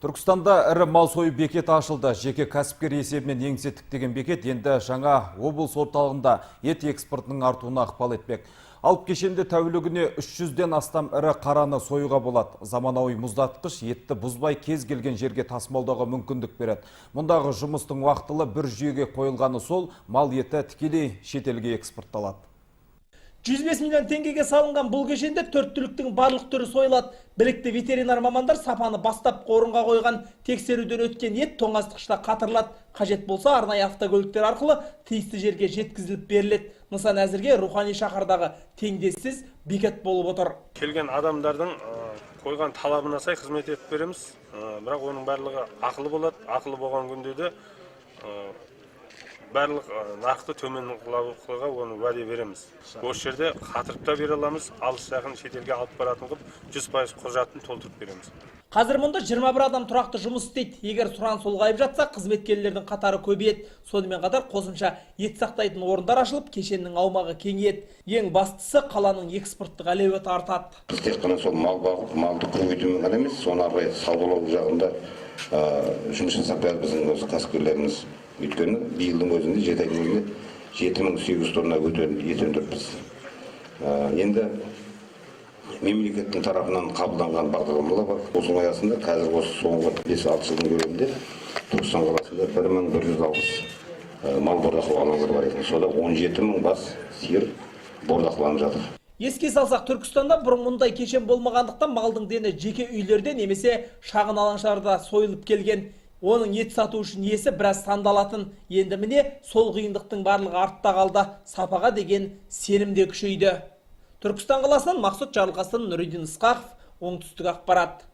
Түркістанда ірі мал сою бекет ашылды. Жеке кәсіпкер есебімен еңсе тіктеген бекет енді жаңа облыс орталығында ет экспортының артуына ықпал етпек. Алып кешенде тәулігіне 300-ден астам ірі қараны союға болады. Заманауи мұздатқыш етті бұзбай кез келген жерге тасымалдауға мүмкіндік береді. Мұндағы жұмыстың уақытылы бір жүйеге қойылғаны сол, мал еті тікелей шетелге экспортталады. 105 миллион теңгеге салынған бұл кешенде 4 түліктің барлық түрі сойылады. Білікті ветеринар мамандар сапаны бастапқы орынға қойған, тексеруден өткен ет тоңазытқышта қатырылады. Қажет болса арнайы автокөліктер арқылы тиісті жерге жеткізіліп беріледі. Нысан әзірге рухани шаһардағы теңдессіз бекет болып отыр. Келген адамдардың қойған талабына сай қызмет етіп береміз. Бірақ оның барлығы ақылы болады. Ақылы болған күнде де барлық нақты төмен қылуға оны уәде береміз. Осы жерде қатырып та бере аламыз, алыс жақын шетелге алып баратын қылып 100% құжатын толтырып береміз. Қазір мұнда 21 адам тұрақты жұмыс істейді. Егер сұраныс ұлғайып жатса, қызметкерлердің қатары көбейеді. Сонымен қатар қосымша ет сақтайтын орындар ашылып, кешеннің аумағы кеңейеді. Ең бастысы қаланың экспорттық әлеуеті артады. Біз тек қана сол мал бағып, малды көбейтумен ғана емес, соны ары қарай саудалау жағында жұмыс жасап біздің осы кәсіпкерлеріміз. Өйткені биылдың өзінде 7 айдың өзінде 7800 тонна ет өндіріппіз. Енді мемлекеттің тарапынан қабылданған бағдарламалар бар. Осының аясында қазір осы соңғы 5-6 жылдың көлемінде Түркістан қаласында 1160 мал бордақылау алаңдары бар екен. Сода 17 000 бас сиыр бордақыланып жатыр. Еске салсақ, Түркістанда бұрын мұндай кешен болмағандықтан малдың дені жеке үйлерде немесе шағын алаңшаларда сойылып келген. Оның ет сату үшін иесі біраз сандалатын. Енді міне сол қиындықтың барлығы артта қалды. Сапаға деген сенім де күшейді. Түркістан қаласынан Мақсұт Жарылқасын, Нұридин Ысқақов, оңтүстік ақпарат.